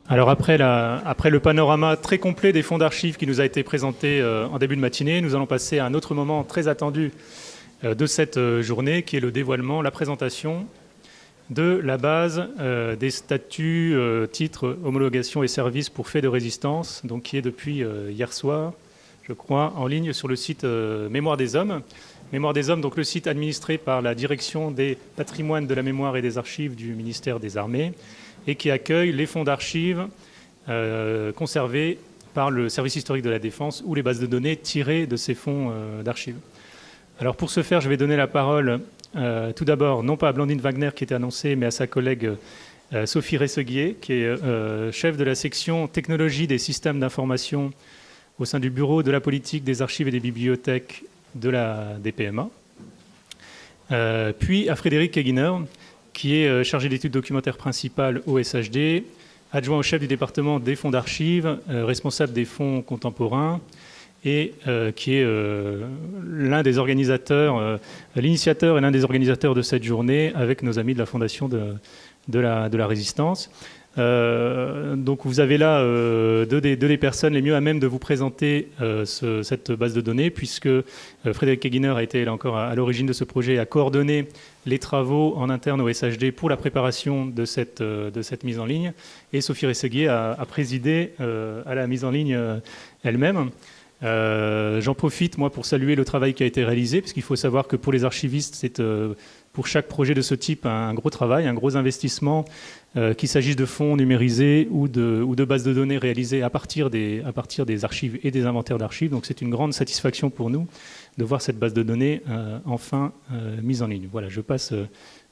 Alors après le panorama très complet des fonds d'archives qui nous a été présenté en début de matinée, nous allons passer à un autre moment très attendu de cette journée, qui est le dévoilement, la présentation de la base des statuts, titres, homologations et services pour faits de résistance, donc qui est depuis hier soir, je crois, en ligne sur le site Mémoire des Hommes. Mémoire des Hommes, donc le site administré par la Direction des patrimoines de la mémoire et des archives du ministère des Armées, et qui accueille les fonds d'archives conservés par le service historique de la Défense ou les bases de données tirées de ces fonds d'archives. Alors pour ce faire, je vais donner la parole tout d'abord, non pas à Blandine Wagner qui était annoncée, mais à sa collègue Sophie Resseguier, qui est chef de la section technologie des systèmes d'information au sein du bureau de la politique des archives et des bibliothèques de la DPMA. Puis à Frédéric Keguiner, qui est chargé d'études documentaires principales au SHD, adjoint au chef du département des fonds d'archives, responsable des fonds contemporains, et qui est l'un des organisateurs, l'initiateur et l'un des organisateurs de cette journée avec nos amis de la Fondation de la Résistance. Donc vous avez là deux des personnes les mieux à même de vous présenter cette base de données, puisque Frédéric Keguiner a été là encore à l'origine de ce projet et a coordonné les travaux en interne au SHD pour la préparation de cette mise en ligne, et Sophie Resseguier a présidé à la mise en ligne elle-même. J'en profite, moi, pour saluer le travail qui a été réalisé, parce qu'il faut savoir que pour les archivistes, c'est pour chaque projet de ce type un gros travail, un gros investissement, qu'il s'agisse de fonds numérisés ou de bases de données réalisées à partir des archives et des inventaires d'archives. Donc c'est une grande satisfaction pour nous de voir cette base de données enfin mise en ligne. Voilà, je passe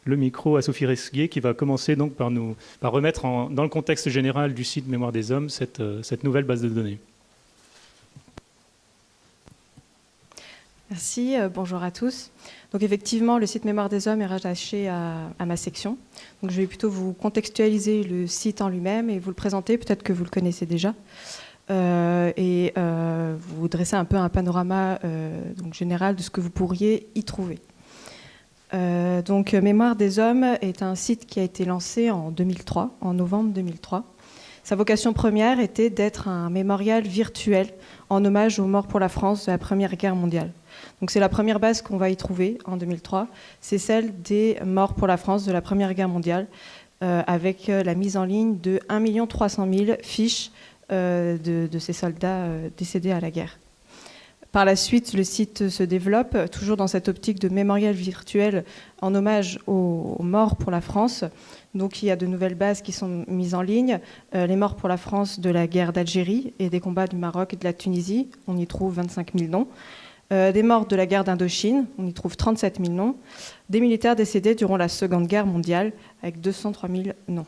le micro à Sophie Resseguier qui va commencer donc par remettre dans le contexte général du site Mémoire des Hommes cette nouvelle base de données. Merci, bonjour à tous. Donc effectivement, le site Mémoire des Hommes est rattaché à ma section. Donc je vais plutôt vous contextualiser le site en lui-même et vous le présenter, peut-être que vous le connaissez déjà, et vous dresser un peu un panorama donc général de ce que vous pourriez y trouver. Donc Mémoire des Hommes est un site qui a été lancé en 2003, en novembre 2003. Sa vocation première était d'être un mémorial virtuel en hommage aux morts pour la France de la Première Guerre mondiale. Donc c'est la première base qu'on va y trouver en 2003, c'est celle des morts pour la France de la Première Guerre mondiale, avec la mise en ligne de 1 300 000 fiches de ces soldats décédés à la guerre. Par la suite, le site se développe, toujours dans cette optique de mémorial virtuel en hommage aux morts pour la France. Donc il y a de nouvelles bases qui sont mises en ligne. Les morts pour la France de la guerre d'Algérie et des combats du Maroc et de la Tunisie, on y trouve 25 000 noms. Des morts de la guerre d'Indochine, on y trouve 37 000 noms. Des militaires décédés durant la Seconde Guerre mondiale, avec 203 000 noms.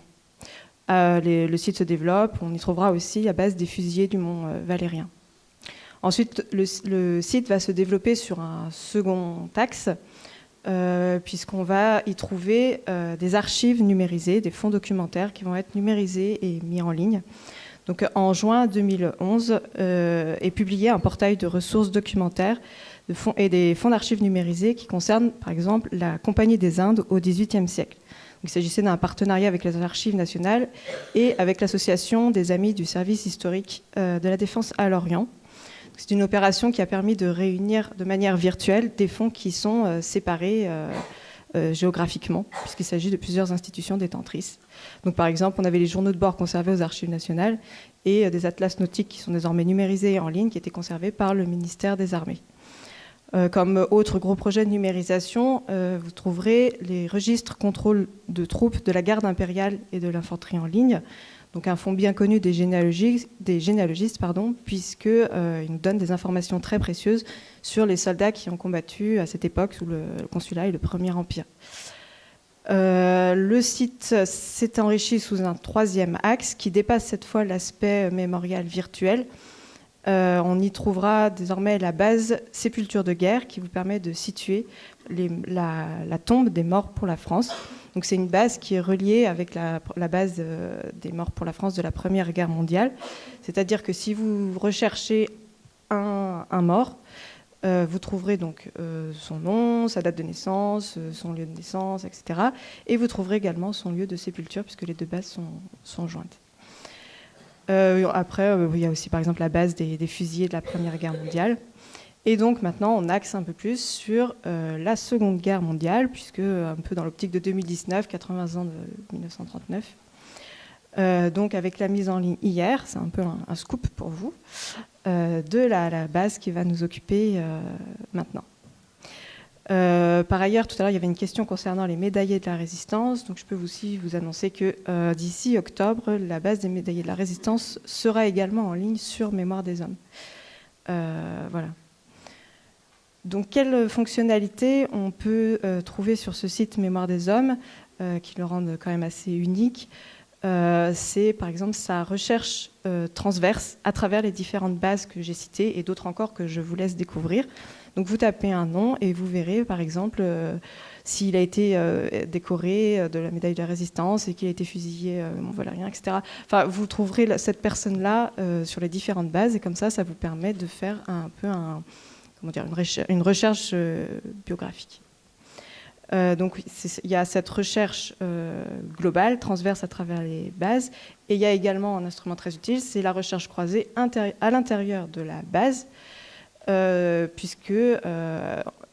Le site se développe, on y trouvera aussi la base des fusillés du Mont Valérien. Ensuite, le site va se développer sur un second axe, puisqu'on va y trouver des archives numérisées, des fonds documentaires qui vont être numérisés et mis en ligne. Donc, en juin 2011 est publié un portail de ressources documentaires et des fonds d'archives numérisés qui concernent, par exemple, la Compagnie des Indes au XVIIIe siècle. Donc, il s'agissait d'un partenariat avec les archives nationales et avec l'association des Amis du service historique de la Défense à Lorient. C'est une opération qui a permis de réunir de manière virtuelle des fonds qui sont séparés géographiquement, puisqu'il s'agit de plusieurs institutions détentrices. Donc, par exemple, on avait les journaux de bord conservés aux Archives nationales et des atlas nautiques qui sont désormais numérisés en ligne, qui étaient conservés par le ministère des Armées. Comme autre gros projet de numérisation, vous trouverez les registres contrôle de troupes de la garde impériale et de l'infanterie en ligne. Donc un fonds bien connu des généalogistes, puisqu'il nous donne des informations très précieuses sur les soldats qui ont combattu à cette époque sous le consulat et le Premier Empire. Le site s'est enrichi sous un troisième axe qui dépasse cette fois l'aspect mémorial virtuel. On y trouvera désormais la base Sépulture de guerre qui vous permet de situer la tombe des morts pour la France. Donc c'est une base qui est reliée avec la base des morts pour la France de la Première Guerre mondiale. C'est-à-dire que si vous recherchez un mort, vous trouverez donc son nom, sa date de naissance, son lieu de naissance, etc. Et vous trouverez également son lieu de sépulture puisque les deux bases sont jointes. Après, il y a aussi par exemple la base des fusiliers de la Première Guerre mondiale. Et donc maintenant, on axe un peu plus sur la Seconde Guerre mondiale, puisque un peu dans l'optique de 2019, 80 ans de 1939. Donc avec la mise en ligne hier, c'est un peu un scoop pour vous, de la base qui va nous occuper maintenant. Par ailleurs, tout à l'heure, il y avait une question concernant les médaillés de la Résistance. Donc je peux aussi vous annoncer que d'ici octobre, la base des médaillés de la Résistance sera également en ligne sur Mémoire des Hommes. Voilà. Donc, quelles fonctionnalités on peut trouver sur ce site Mémoire des Hommes qui le rendent quand même assez unique? C'est par exemple sa recherche transverse à travers les différentes bases que j'ai citées et d'autres encore que je vous laisse découvrir. Donc, vous tapez un nom et vous verrez par exemple s'il a été décoré de la médaille de la Résistance et qu'il a été fusillé Mont-Valérien, etc. Enfin, vous trouverez cette personne-là sur les différentes bases et comme ça vous permet de faire un peu une recherche biographique. Donc il y a cette recherche globale, transverse à travers les bases, et il y a également un instrument très utile, c'est la recherche croisée à l'intérieur de la base, puisque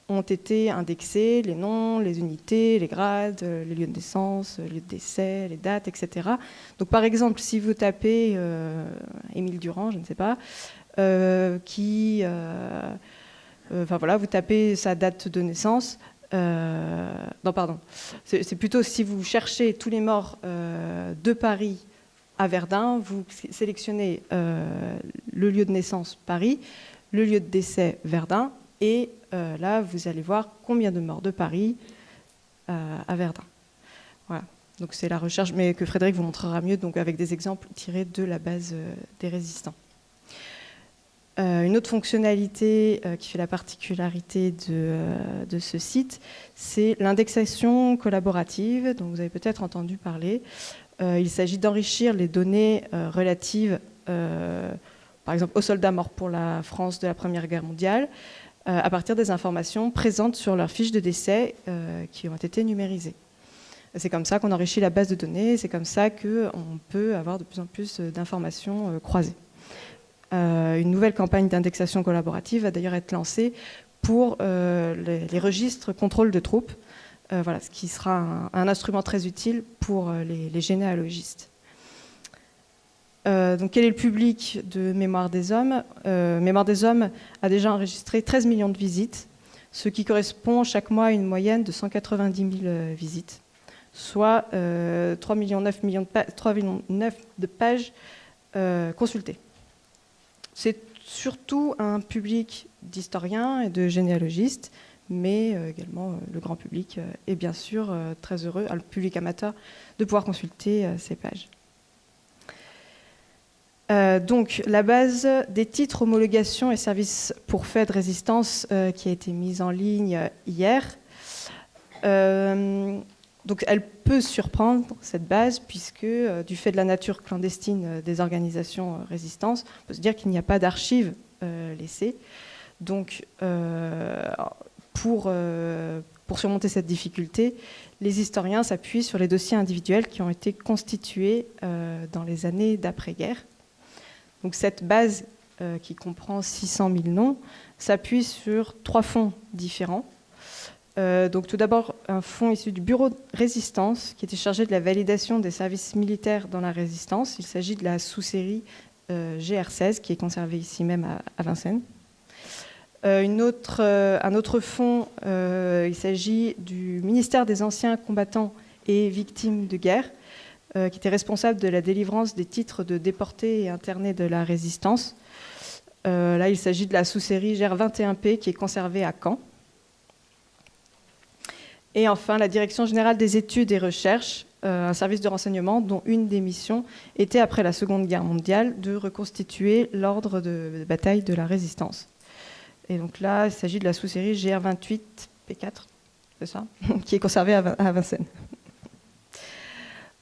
ont été indexés les noms, les unités, les grades, les lieux de naissance, les lieux de décès, les dates, etc. Donc par exemple, si vous tapez Émile Durand, je ne sais pas, enfin voilà, vous tapez sa date de naissance. Non, pardon. C'est plutôt si vous cherchez tous les morts de Paris à Verdun, vous sélectionnez le lieu de naissance Paris, le lieu de décès Verdun, et là vous allez voir combien de morts de Paris à Verdun. Voilà. Donc c'est la recherche, mais que Frédéric vous montrera mieux, donc avec des exemples tirés de la base des résistants. Une autre fonctionnalité qui fait la particularité de ce site, c'est l'indexation collaborative, dont vous avez peut-être entendu parler. Il s'agit d'enrichir les données relatives, par exemple, aux soldats morts pour la France de la Première Guerre mondiale, à partir des informations présentes sur leurs fiches de décès qui ont été numérisées. C'est comme ça qu'on enrichit la base de données, c'est comme ça qu'on peut avoir de plus en plus d'informations croisées. Une nouvelle campagne d'indexation collaborative va d'ailleurs être lancée pour les registres contrôle de troupes, voilà, ce qui sera un instrument très utile pour les généalogistes. Donc, quel est le public de Mémoire des Hommes? Mémoire des Hommes a déjà enregistré 13 millions de visites, ce qui correspond chaque mois à une moyenne de 190 000 visites, soit 3,9 millions de pages consultées. C'est surtout un public d'historiens et de généalogistes, mais également le grand public est bien sûr très heureux, le public amateur, de pouvoir consulter ces pages. Donc, la base des titres, homologations et services pour faits de résistance qui a été mise en ligne hier. Donc, elle peut surprendre, cette base, puisque du fait de la nature clandestine des organisations résistance, on peut se dire qu'il n'y a pas d'archives laissées. Donc, pour surmonter cette difficulté, les historiens s'appuient sur les dossiers individuels qui ont été constitués dans les années d'après-guerre. Donc, cette base, qui comprend 600 000 noms, s'appuie sur 3 fonds différents. Donc tout d'abord, un fonds issu du bureau de résistance qui était chargé de la validation des services militaires dans la résistance. Il s'agit de la sous-série GR16 qui est conservée ici même à Vincennes. Un autre fonds, il s'agit du ministère des Anciens Combattants et Victimes de Guerre qui était responsable de la délivrance des titres de déportés et internés de la résistance. Là, il s'agit de la sous-série GR21P qui est conservée à Caen. Et enfin, la Direction générale des études et recherches, un service de renseignement dont une des missions était, après la Seconde Guerre mondiale, de reconstituer l'ordre de bataille de la résistance. Et donc là, il s'agit de la sous-série GR28P4, c'est ça, qui est conservée à Vincennes.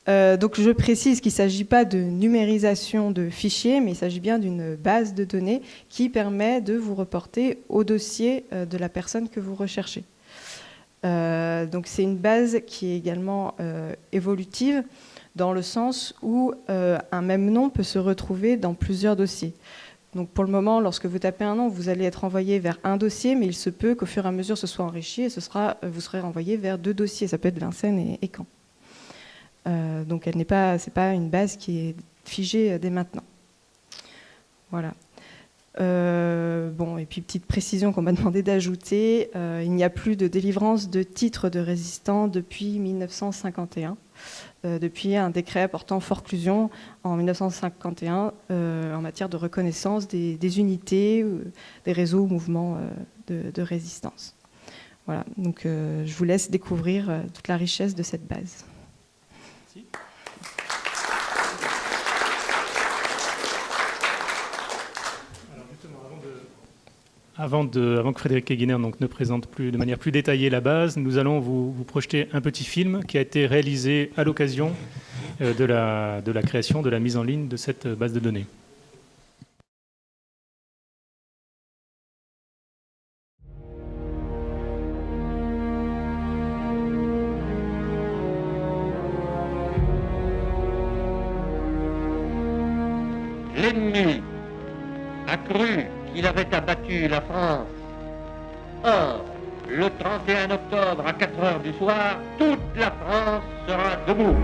Donc je précise qu'il ne s'agit pas de numérisation de fichiers, mais il s'agit bien d'une base de données qui permet de vous reporter au dossier de la personne que vous recherchez. Donc c'est une base qui est également évolutive, dans le sens où un même nom peut se retrouver dans plusieurs dossiers. Donc pour le moment, lorsque vous tapez un nom, vous allez être envoyé vers un dossier, mais il se peut qu'au fur et à mesure, ce soit enrichi et vous serez renvoyé vers 2 dossiers. Ça peut être Vincennes et Caen. Donc c'est pas une base qui est figée dès maintenant. Voilà. Et puis petite précision qu'on m'a demandé d'ajouter, il n'y a plus de délivrance de titres de résistants depuis 1951. Depuis un décret portant forclusion en 1951 en matière de reconnaissance des unités, des réseaux ou mouvements de résistance. Voilà, donc je vous laisse découvrir toute la richesse de cette base. Merci. Avant que Frédéric Keguiner ne présente de manière plus détaillée la base, nous allons vous projeter un petit film qui a été réalisé à l'occasion de la création, de la mise en ligne de cette base de données. L'ennemi a cru qu'il avait abattu la France. Or, le 31 octobre à 4 heures du soir, toute la France sera debout.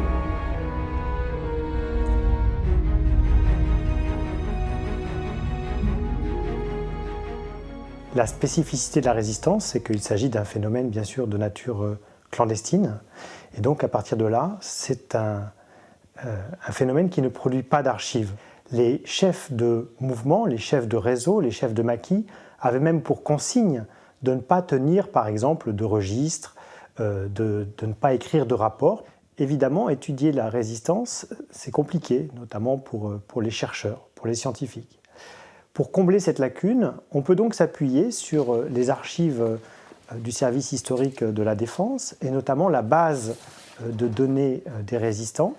La spécificité de la résistance, c'est qu'il s'agit d'un phénomène bien sûr de nature clandestine. Et donc à partir de là, c'est un phénomène qui ne produit pas d'archives. Les chefs de mouvement, les chefs de réseau, les chefs de maquis avaient même pour consigne de ne pas tenir par exemple de registre, de ne pas écrire de rapport. Évidemment, étudier la résistance, c'est compliqué, notamment pour les chercheurs, pour les scientifiques. Pour combler cette lacune, on peut donc s'appuyer sur les archives du service historique de la Défense et notamment la base de données des résistants.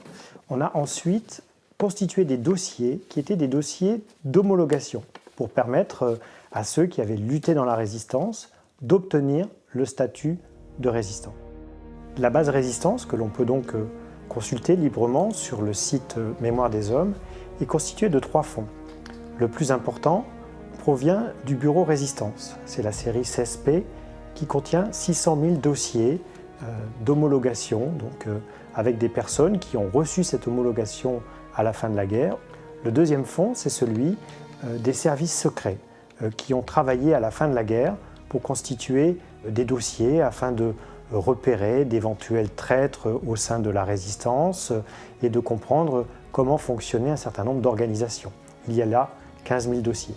On a ensuite constitué des dossiers qui étaient des dossiers d'homologation pour permettre à ceux qui avaient lutté dans la résistance d'obtenir le statut de résistant. La base résistance, que l'on peut donc consulter librement sur le site Mémoire des Hommes, est constituée de 3 fonds. Le plus important provient du bureau Résistance. C'est la série CESP qui contient 600 000 dossiers d'homologation, donc avec des personnes qui ont reçu cette homologation à la fin de la guerre. Le deuxième fonds, c'est celui des services secrets qui ont travaillé à la fin de la guerre pour constituer des dossiers afin de repérer d'éventuels traîtres au sein de la résistance et de comprendre comment fonctionnait un certain nombre d'organisations. Il y a là 15 000 dossiers.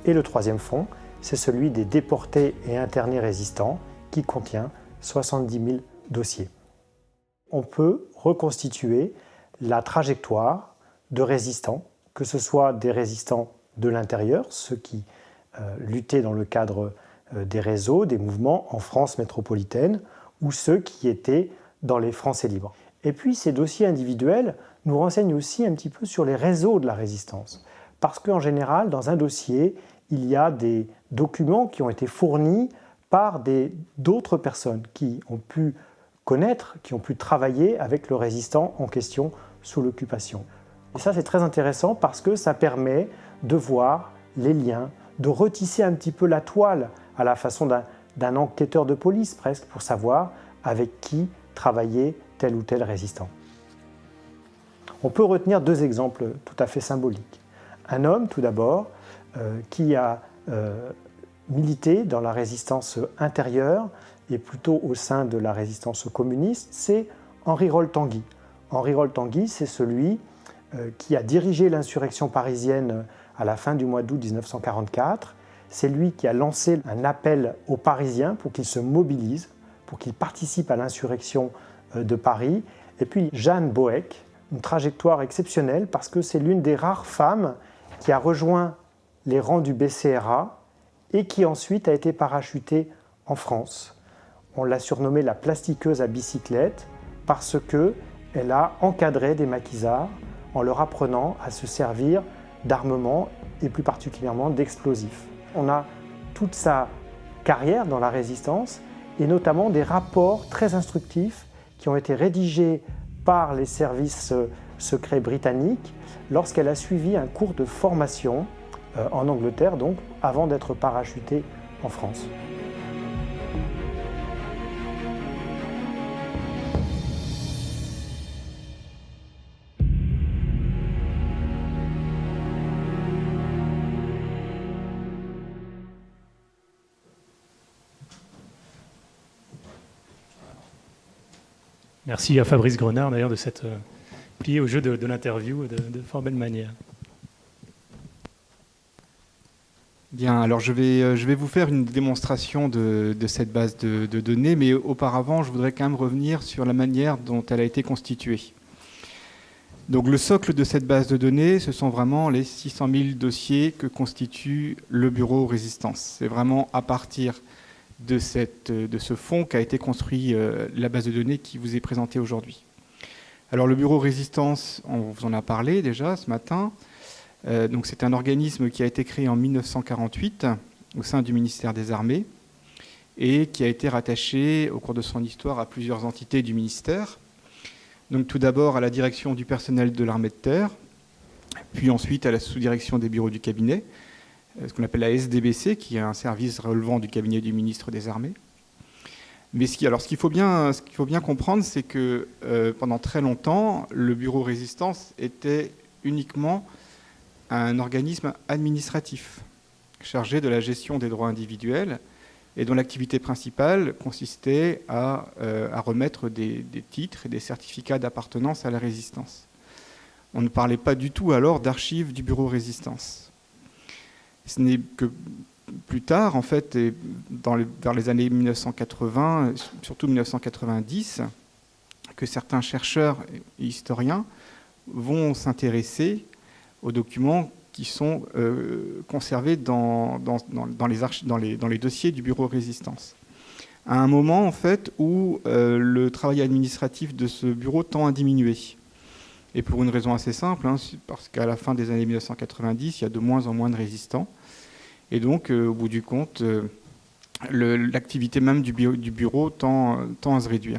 Et le troisième fonds, c'est celui des déportés et internés résistants qui contient 70 000 dossiers. On peut reconstituer la trajectoire de résistants, que ce soit des résistants de l'intérieur, ceux qui luttaient dans le cadre des réseaux, des mouvements en France métropolitaine, ou ceux qui étaient dans les Français libres. Et puis ces dossiers individuels nous renseignent aussi un petit peu sur les réseaux de la résistance. Parce qu'en général, dans un dossier, il y a des documents qui ont été fournis par d'autres personnes qui ont pu connaître, qui ont pu travailler avec le résistant en question sous l'occupation. Et ça, c'est très intéressant parce que ça permet de voir les liens, de retisser un petit peu la toile à la façon d'un enquêteur de police presque, pour savoir avec qui travaillait tel ou tel résistant. On peut retenir 2 exemples tout à fait symboliques. Un homme, tout d'abord, qui a milité dans la résistance intérieure et plutôt au sein de la résistance communiste, c'est Henri Rol-Tanguy. Henri Rol-Tanguy, c'est celui qui a dirigé l'insurrection parisienne à la fin du mois d'août 1944. C'est lui qui a lancé un appel aux Parisiens pour qu'ils se mobilisent, pour qu'ils participent à l'insurrection de Paris. Et puis Jeanne Boëck, une trajectoire exceptionnelle parce que c'est l'une des rares femmes qui a rejoint les rangs du BCRA et qui ensuite a été parachutée en France. On l'a surnommée la plastiqueuse à bicyclette parce qu'elle a encadré des maquisards en leur apprenant à se servir d'armement et plus particulièrement d'explosifs. On a toute sa carrière dans la résistance et notamment des rapports très instructifs qui ont été rédigés par les services secrets britanniques lorsqu'elle a suivi un cours de formation en Angleterre, donc avant d'être parachutée en France. Merci à Fabrice Grenard d'ailleurs de s'être plié au jeu de l'interview de fort belle manière. Bien, alors je vais vous faire une démonstration de cette base de données, mais auparavant, je voudrais quand même revenir sur la manière dont elle a été constituée. Donc le socle de cette base de données, ce sont vraiment les 600 000 dossiers que constitue le bureau Résistance. C'est vraiment à partir de ce fonds qu'a été construit la base de données qui vous est présentée aujourd'hui. Alors le bureau Résistance, on vous en a parlé déjà ce matin. Donc c'est un organisme qui a été créé en 1948 au sein du ministère des Armées et qui a été rattaché au cours de son histoire à plusieurs entités du ministère. Donc tout d'abord à la direction du personnel de l'armée de terre, puis ensuite à la sous-direction des bureaux du cabinet, ce qu'on appelle la SDBC, qui est un service relevant du cabinet du ministre des Armées. Mais ce qu'il faut bien comprendre, c'est que pendant très longtemps, le bureau Résistance était uniquement un organisme administratif chargé de la gestion des droits individuels et dont l'activité principale consistait à remettre des titres et des certificats d'appartenance à la résistance. On ne parlait pas du tout alors d'archives du bureau Résistance. Ce n'est que plus tard, en fait, et vers les années 1980, surtout 1990, que certains chercheurs et historiens vont s'intéresser aux documents qui sont conservés dans les dossiers du bureau Résistance. À un moment, en fait, où le travail administratif de ce bureau tend à diminuer. Et pour une raison assez simple, parce qu'à la fin des années 1990, il y a de moins en moins de résistants. Et donc, au bout du compte, l'activité même du bureau tend à se réduire.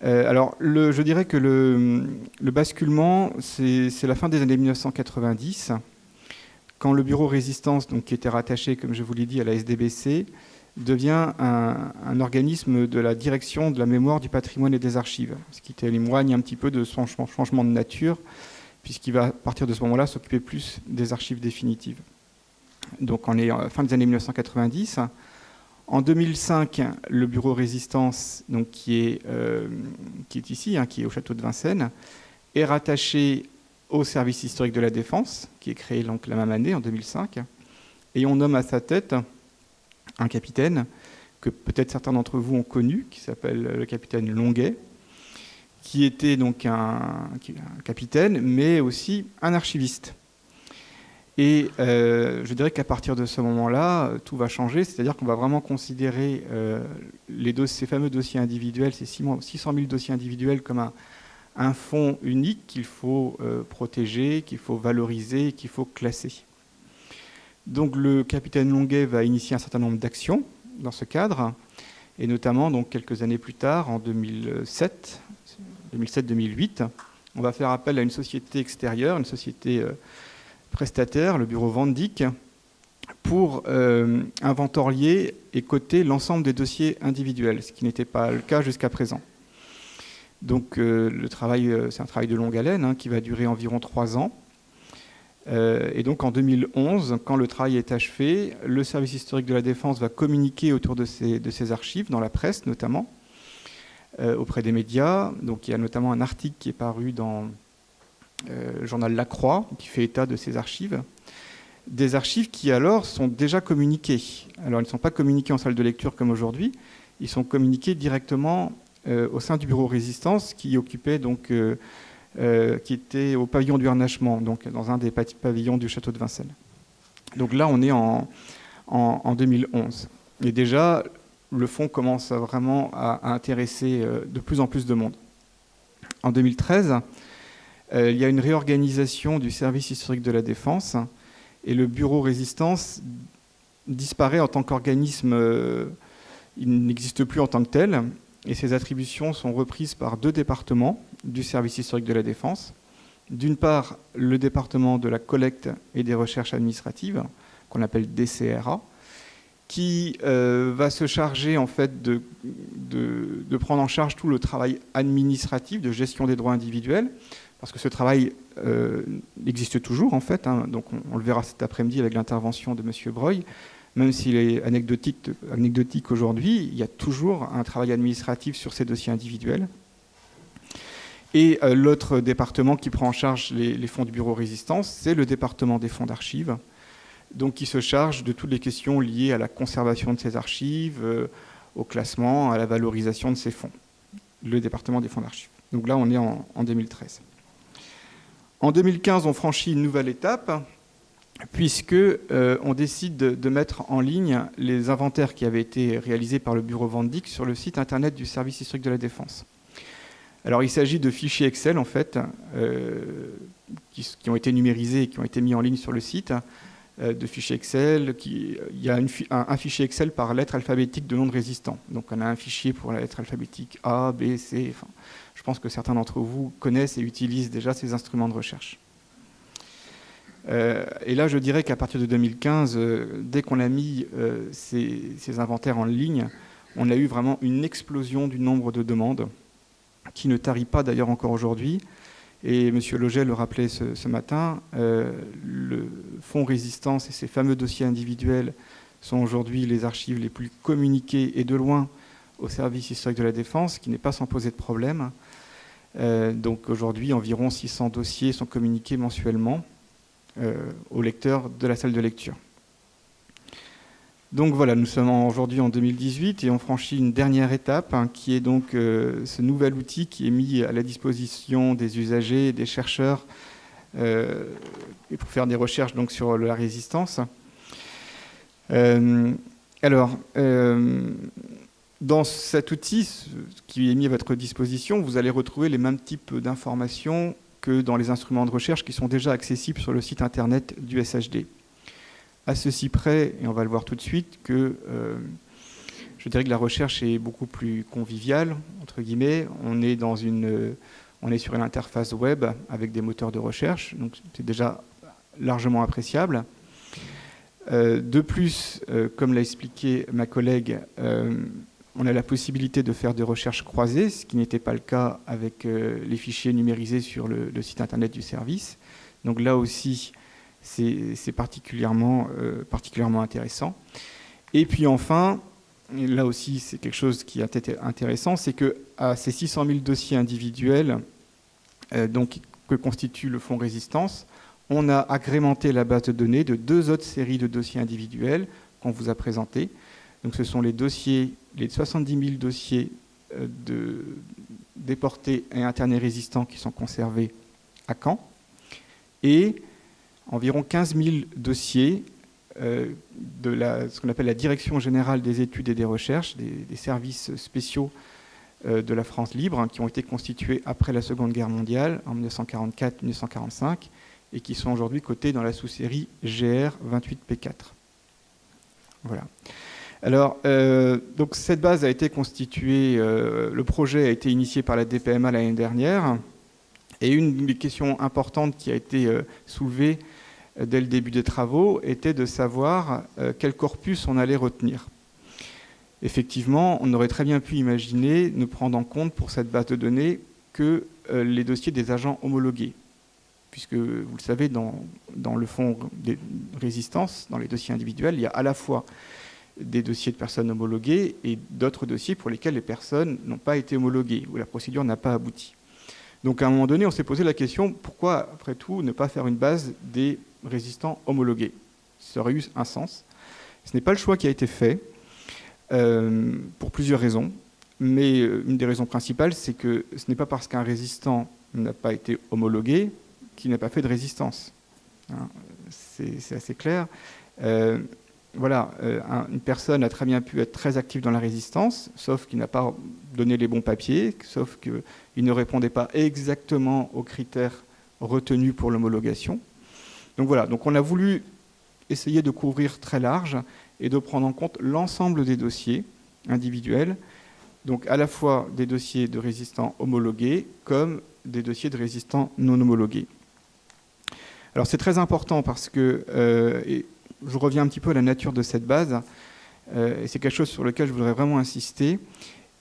Alors, je dirais que le basculement, c'est la fin des années 1990, quand le bureau Résistance, donc, qui était rattaché, comme je vous l'ai dit, à la SDBC, devient un organisme de la direction de la mémoire, du patrimoine et des archives, ce qui témoigne un petit peu de son changement de nature, puisqu'il va, à partir de ce moment-là, s'occuper plus des archives définitives. Donc on est à la fin des années 1990. En 2005, le bureau Résistance, donc, qui est ici, qui est au château de Vincennes, est rattaché au service historique de la Défense, qui est créé donc la même année, en 2005. Et on nomme à sa tête un capitaine que peut-être certains d'entre vous ont connu, qui s'appelle le capitaine Longuet, qui était donc un capitaine, mais aussi un archiviste. Et je dirais qu'à partir de ce moment-là, tout va changer, c'est-à-dire qu'on va vraiment considérer ces fameux dossiers individuels, ces 600 000 dossiers individuels, comme un fonds unique qu'il faut protéger, qu'il faut valoriser, qu'il faut classer. Donc le capitaine Longuet va initier un certain nombre d'actions dans ce cadre, et notamment donc, quelques années plus tard, en 2007-2008, on va faire appel à une société extérieure, une société prestataire, le bureau Van Dyck, pour inventorier et coter l'ensemble des dossiers individuels, ce qui n'était pas le cas jusqu'à présent. Donc le travail, c'est un travail de longue haleine qui va durer environ 3 ans. Et donc en 2011, quand le travail est achevé, le service historique de la Défense va communiquer autour de ces archives, dans la presse notamment, auprès des médias. Donc il y a notamment un article qui est paru dans le journal La Croix, qui fait état de ces archives. Des archives qui alors sont déjà communiquées. Alors elles ne sont pas communiquées en salle de lecture comme aujourd'hui, ils sont communiqués directement au sein du bureau Résistance qui occupait donc... qui était au pavillon du harnachement, donc dans un des pavillons du château de Vincennes. Donc là, on est en 2011. Et déjà, le fonds commence vraiment à intéresser de plus en plus de monde. En 2013, il y a une réorganisation du service historique de la Défense et le bureau Résistance disparaît en tant qu'organisme, il n'existe plus en tant que tel, et ces attributions sont reprises par 2 départements du service historique de la Défense. D'une part, le département de la collecte et des recherches administratives, qu'on appelle DCRA, qui va se charger en fait de prendre en charge tout le travail administratif de gestion des droits individuels, parce que ce travail existe toujours en fait, hein, donc on le verra cet après-midi avec l'intervention de M. Breuil. Même s'il est anecdotique aujourd'hui, il y a toujours un travail administratif sur ces dossiers individuels. Et l'autre département qui prend en charge les fonds du bureau résistance, c'est le département des fonds d'archives, donc qui se charge de toutes les questions liées à la conservation de ces archives, au classement, à la valorisation de ces fonds. Le département des fonds d'archives. Donc là, on est en 2013. En 2015, on franchit une nouvelle étape, puisqu'on décide de mettre en ligne les inventaires qui avaient été réalisés par le bureau Van Dyck sur le site internet du service historique de la Défense. Alors il s'agit de fichiers Excel en fait, qui ont été numérisés et qui ont été mis en ligne sur le site, de fichiers Excel. Il y a un fichier Excel par lettre alphabétique de nom de résistant. Donc on a un fichier pour la lettre alphabétique A, B, C. Enfin, je pense que certains d'entre vous connaissent et utilisent déjà ces instruments de recherche. Et là, je dirais qu'à partir de 2015, dès qu'on a mis ces inventaires en ligne, on a eu vraiment une explosion du nombre de demandes, qui ne tarit pas d'ailleurs encore aujourd'hui. Et M. Loget le rappelait ce matin, le fonds résistance et ces fameux dossiers individuels sont aujourd'hui les archives les plus communiquées et de loin au service historique de la Défense, qui n'est pas sans poser de problème. Donc aujourd'hui, environ 600 dossiers sont communiqués mensuellement aux lecteurs de la salle de lecture. Donc voilà, nous sommes aujourd'hui en 2018 et on franchit une dernière étape, hein, qui est donc ce nouvel outil qui est mis à la disposition des usagers et des chercheurs et pour faire des recherches donc, sur la résistance. Dans cet outil qui est mis à votre disposition, vous allez retrouver les mêmes types d'informations que dans les instruments de recherche qui sont déjà accessibles sur le site internet du SHD. À ceci près, et on va le voir tout de suite, que je dirais que la recherche est beaucoup plus conviviale, entre guillemets. On est sur une interface web avec des moteurs de recherche, donc c'est déjà largement appréciable. De plus, comme l'a expliqué ma collègue, on a la possibilité de faire des recherches croisées, ce qui n'était pas le cas avec les fichiers numérisés sur le site internet du service. Donc là aussi, c'est particulièrement intéressant. Et puis enfin, là aussi c'est quelque chose qui a été intéressant, c'est qu'à ces 600 000 dossiers individuels que constitue le fonds résistance, on a agrémenté la base de données de 2 autres séries de dossiers individuels qu'on vous a présentés. Donc ce sont les 70 000 dossiers de déportés et internés résistants qui sont conservés à Caen, et environ 15 000 dossiers de ce qu'on appelle la Direction générale des études et des recherches, des services spéciaux de la France libre, hein, qui ont été constitués après la Seconde Guerre mondiale, en 1944-1945, et qui sont aujourd'hui cotés dans la sous-série GR28P4. Voilà. Alors, donc cette base a été constituée, le projet a été initié par la DPMA l'année dernière, et une des questions importantes qui a été soulevée dès le début des travaux était de savoir quel corpus on allait retenir. Effectivement, on aurait très bien pu imaginer ne prendre en compte pour cette base de données que les dossiers des agents homologués, puisque vous le savez, dans le fonds des résistances, dans les dossiers individuels, il y a à la fois des dossiers de personnes homologuées et d'autres dossiers pour lesquels les personnes n'ont pas été homologuées, où la procédure n'a pas abouti. Donc à un moment donné, on s'est posé la question, pourquoi, après tout, ne pas faire une base des résistants homologués? Ça aurait eu un sens. Ce n'est pas le choix qui a été fait, pour plusieurs raisons. Mais une des raisons principales, c'est que ce n'est pas parce qu'un résistant n'a pas été homologué qu'il n'a pas fait de résistance. Hein, c'est assez clair. Une personne a très bien pu être très active dans la résistance, sauf qu'il n'a pas donné les bons papiers, sauf qu'il ne répondait pas exactement aux critères retenus pour l'homologation. Donc voilà, donc on a voulu essayer de couvrir très large et de prendre en compte l'ensemble des dossiers individuels donc à la fois des dossiers de résistants homologués comme des dossiers de résistants non homologués. Alors c'est très important parce que, et je reviens un petit peu à la nature de cette base, et c'est quelque chose sur lequel je voudrais vraiment insister.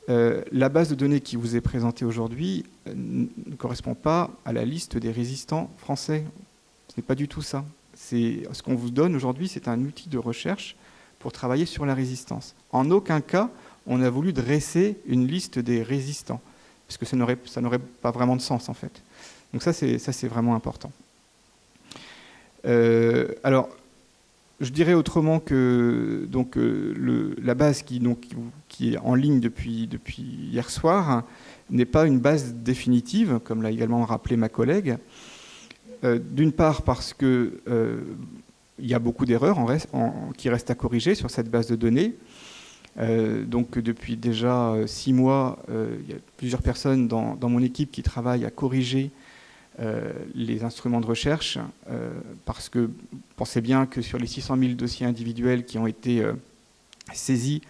La base de données qui vous est présentée aujourd'hui ne correspond pas à la liste des résistants français. Ce n'est pas du tout ça. Ce qu'on vous donne aujourd'hui, c'est un outil de recherche pour travailler sur la résistance. En aucun cas, on a voulu dresser une liste des résistants, parce que ça n'aurait pas vraiment de sens, en fait. Donc ça, c'est vraiment important. Alors, je dirais autrement que donc, la base qui est en ligne depuis hier soir n'est pas une base définitive, comme l'a également rappelé ma collègue. D'une part parce qu'il y a beaucoup d'erreurs qui restent à corriger sur cette base de données. Donc depuis déjà 6 mois, il y a plusieurs personnes dans mon équipe qui travaillent à corriger les instruments de recherche, parce que pensez bien que sur les 600 000 dossiers individuels qui ont été saisis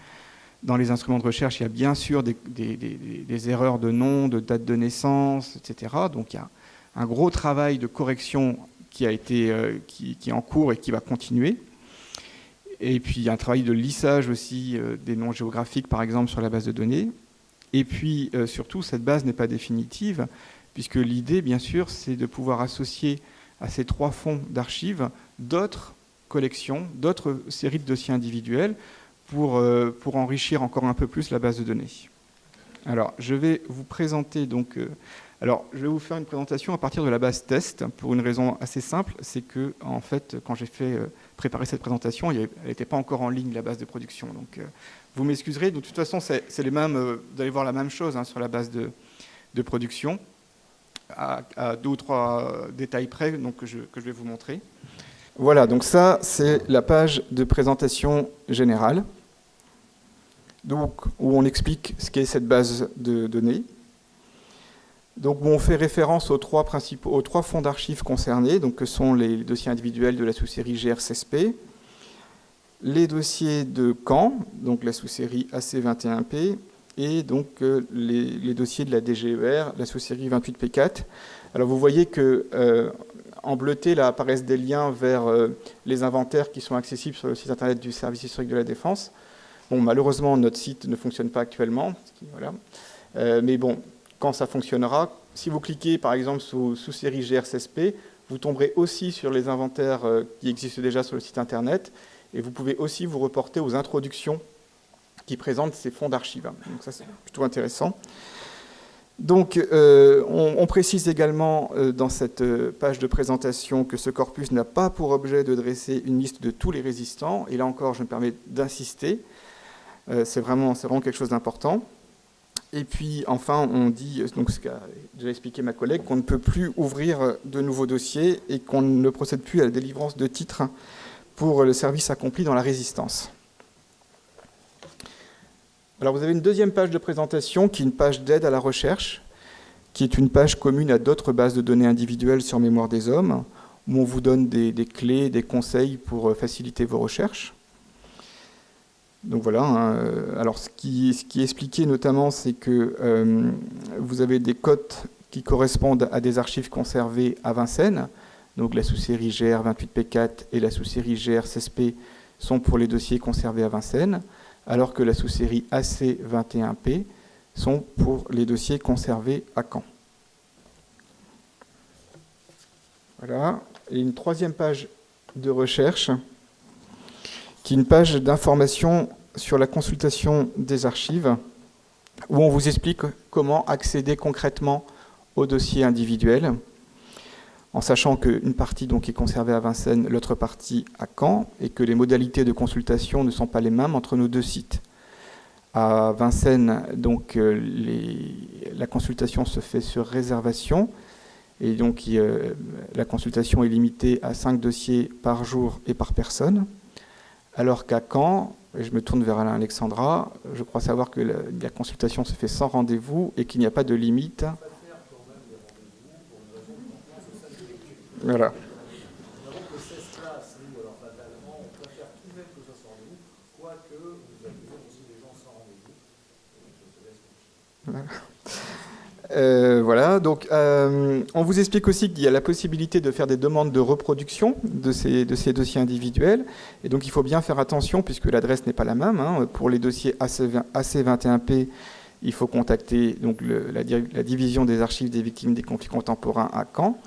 dans les instruments de recherche, il y a bien sûr des erreurs de nom, de date de naissance, etc. Donc il y a un gros travail de correction qui est en cours et qui va continuer. Et puis il y a un travail de lissage aussi des noms géographiques, par exemple, sur la base de données. Et puis surtout, cette base n'est pas définitive, puisque l'idée, bien sûr, c'est de pouvoir associer à ces 3 fonds d'archives d'autres collections, d'autres séries de dossiers individuels pour enrichir encore un peu plus la base de données. Alors, je vais vous présenter donc... je vais vous faire une présentation à partir de la base test, pour une raison assez simple, c'est que, en fait, quand j'ai préparé cette présentation, elle n'était pas encore en ligne, la base de production. Donc, vous m'excuserez, de toute façon, c'est les mêmes, vous allez voir la même chose sur la base de production, à 2 ou 3 détails près donc, que je vais vous montrer. Voilà, donc ça, c'est la page de présentation générale, donc, où on explique ce qu'est cette base de données. Donc, on fait référence aux 3 fonds d'archives concernés, donc, que sont les dossiers individuels de la sous-série GRCSP, les dossiers de Caen, donc la sous-série AC21P, et donc les dossiers de la DGER, la sous-série 28P4. Alors vous voyez que en bleuté, là, apparaissent des liens vers les inventaires qui sont accessibles sur le site internet du service historique de la Défense. Bon, malheureusement, notre site ne fonctionne pas actuellement. Voilà. Mais bon, quand ça fonctionnera, si vous cliquez par exemple sous série GRCSP, vous tomberez aussi sur les inventaires qui existent déjà sur le site internet, et vous pouvez aussi vous reporter aux introductions qui présentent ces fonds d'archives. Donc ça, c'est plutôt intéressant. Donc, on précise également dans cette page de présentation que ce corpus n'a pas pour objet de dresser une liste de tous les résistants. Et là encore, je me permets d'insister. C'est vraiment quelque chose d'important. Et puis, enfin, on dit, donc ce qu'a déjà expliqué ma collègue, qu'on ne peut plus ouvrir de nouveaux dossiers et qu'on ne procède plus à la délivrance de titres pour le service accompli dans la résistance. Alors vous avez une deuxième page de présentation qui est une page d'aide à la recherche, qui est une page commune à d'autres bases de données individuelles sur Mémoire des Hommes, où on vous donne des clés, des conseils pour faciliter vos recherches. Donc voilà. Alors ce qui est expliqué notamment, c'est que vous avez des cotes qui correspondent à des archives conservées à Vincennes. Donc la sous-série GR28P4 et la sous-série GR16P sont pour les dossiers conservés à Vincennes, alors que la sous-série AC21P sont pour les dossiers conservés à Caen. Voilà. Et une troisième page de recherche, qui est une page d'information sur la consultation des archives, où on vous explique comment accéder concrètement aux dossiers individuels, en sachant qu'une partie donc, est conservée à Vincennes, l'autre partie à Caen, et que les modalités de consultation ne sont pas les mêmes entre nos 2 sites. À Vincennes, donc, la consultation se fait sur réservation, et donc la consultation est limitée à 5 dossiers par jour et par personne, alors qu'à Caen, et je me tourne vers Alain Alexandra, je crois savoir que la consultation se fait sans rendez-vous et qu'il n'y a pas de limite. Voilà. Voilà, donc on vous explique aussi qu'il y a la possibilité de faire des demandes de reproduction de ces dossiers individuels. Et donc il faut bien faire attention puisque l'adresse n'est pas la même. Hein. Pour les dossiers AC21P, il faut contacter donc, la division des archives des victimes des conflits contemporains à Caen,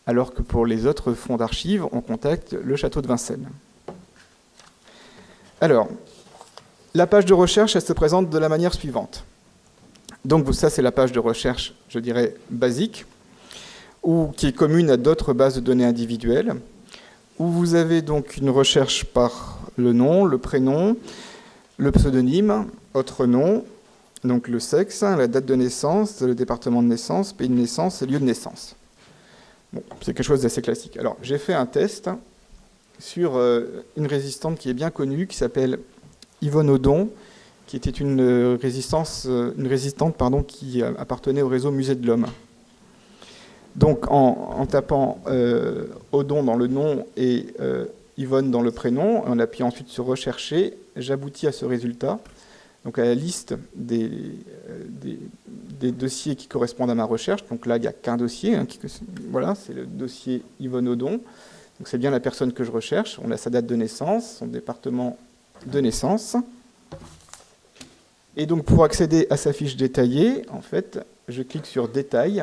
alors que pour les autres fonds d'archives, on contacte le château de Vincennes. Alors, la page de recherche, elle se présente de la manière suivante. Donc ça, c'est la page de recherche, je dirais, basique, qui est commune à d'autres bases de données individuelles, où vous avez donc une recherche par le nom, le prénom, le pseudonyme, autre nom, donc le sexe, la date de naissance, le département de naissance, pays de naissance et lieu de naissance. Bon, c'est quelque chose d'assez classique. Alors, j'ai fait un test sur une résistante qui est bien connue, qui s'appelle Yvonne Audon, qui était une résistante qui appartenait au réseau Musée de l'Homme. Donc, en tapant Audon dans le nom et Yvonne dans le prénom, en appuyant ensuite sur Rechercher, j'aboutis à ce résultat, donc à la liste des dossiers qui correspondent à ma recherche. Donc là, il n'y a qu'un dossier. Voilà, c'est le dossier Yvonne Audon. Donc c'est bien la personne que je recherche. On a sa date de naissance, son département de naissance. Et donc, pour accéder à sa fiche détaillée, en fait, je clique sur Détail.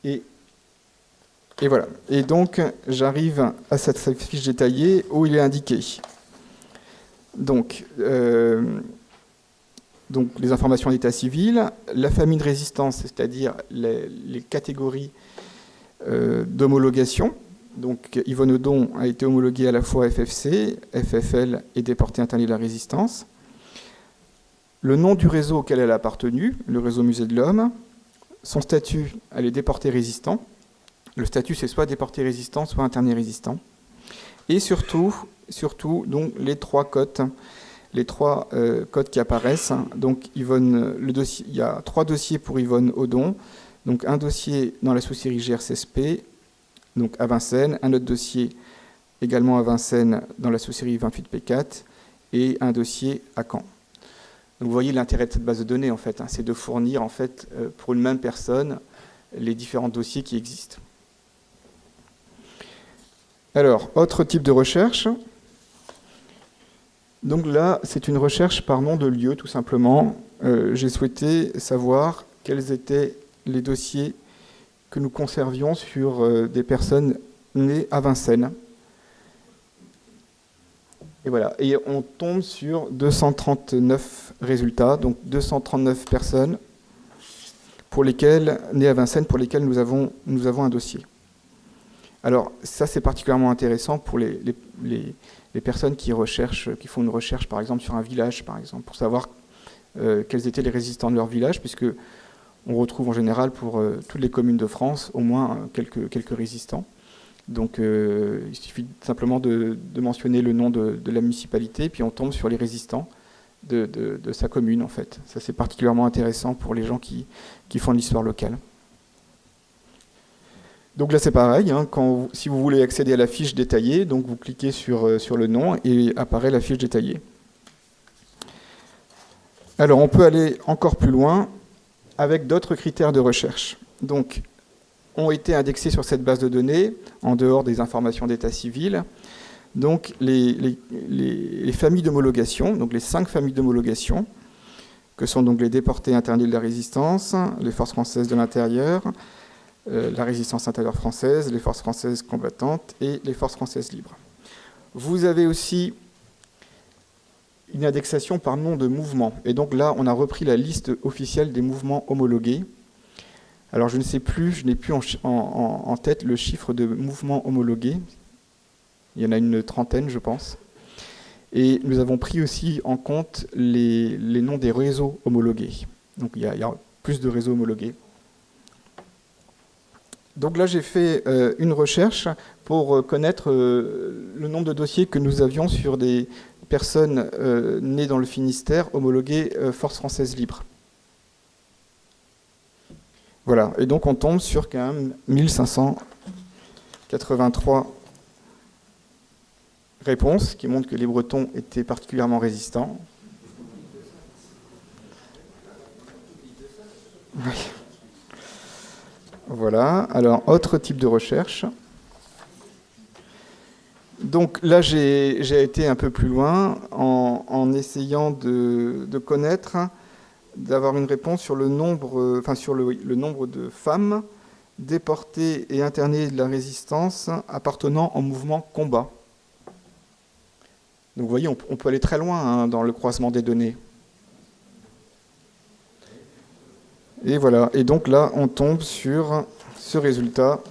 Et voilà. Et donc, j'arrive à cette fiche détaillée où il est indiqué. Donc les informations d'état civil, la famille de résistance, c'est-à-dire les catégories d'homologation. Donc, Yvonne Audon a été homologuée à la fois FFC, FFL et déportée internée de la résistance. Le nom du réseau auquel elle a appartenu, le réseau Musée de l'Homme. Son statut, elle est déportée résistant. Le statut, c'est soit déporté résistant, soit interné résistant. Et surtout donc, les trois codes qui apparaissent. Donc, il y a 3 dossiers pour Yvonne Audon. Donc, un dossier dans la sous-série GRCSP, donc à Vincennes, un autre dossier également à Vincennes dans la sous-série 28P4 et un dossier à Caen. Donc vous voyez l'intérêt de cette base de données, en fait, c'est de fournir en fait, pour une même personne les différents dossiers qui existent. Alors, autre type de recherche. Donc là, c'est une recherche par nom de lieu, tout simplement. J'ai souhaité savoir quels étaient les dossiers que nous conservions sur des personnes nées à Vincennes. Et voilà. Et on tombe sur 239 résultats, donc 239 personnes nées à Vincennes pour lesquelles nous avons un dossier. Alors, ça, c'est particulièrement intéressant pour les personnes qui font une recherche, par exemple, sur un village, par exemple, pour savoir quels étaient les résistants de leur village, puisque on retrouve en général pour toutes les communes de France au moins quelques résistants. Donc il suffit simplement de mentionner le nom de la municipalité, puis on tombe sur les résistants de sa commune, en fait. Ça, c'est particulièrement intéressant pour les gens qui font de l'histoire locale. Donc là, c'est pareil. Si vous voulez accéder à la fiche détaillée, donc vous cliquez sur le nom et apparaît la fiche détaillée. Alors, on peut aller encore plus loin avec d'autres critères de recherche. Donc, ont été indexés sur cette base de données, en dehors des informations d'état civil, donc les familles d'homologation, donc les 5 familles d'homologation, que sont donc les déportés internés de la résistance, les forces françaises de l'intérieur, la résistance intérieure française, les forces françaises combattantes et les forces françaises libres. Vous avez aussi une indexation par nom de mouvement. Et donc là, on a repris la liste officielle des mouvements homologués. Alors je ne sais plus, je n'ai plus en tête le chiffre de mouvements homologués. Il y en a une trentaine, je pense. Et nous avons pris aussi en compte les noms des réseaux homologués. Donc il y a plus de réseaux homologués. Donc là, j'ai fait une recherche pour connaître le nombre de dossiers que nous avions sur des personnes nées dans le Finistère homologuées Force française libre. Voilà, et donc on tombe sur quand même 1583 réponses qui montrent que les Bretons étaient particulièrement résistants. Voilà. Alors, autre type de recherche. Donc là, j'ai été un peu plus loin en essayant de connaître, d'avoir une réponse sur le nombre, le nombre de femmes déportées et internées de la résistance appartenant au mouvement combat. Donc vous voyez, on peut aller très loin dans le croisement des données. Et voilà. Et donc là, on tombe sur ce résultat.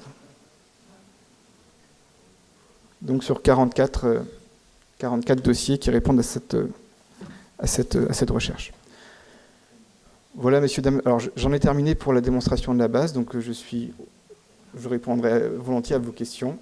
Donc sur 44 dossiers qui répondent à cette recherche. Voilà, messieurs, dames. Alors j'en ai terminé pour la démonstration de la base, donc je répondrai volontiers à vos questions.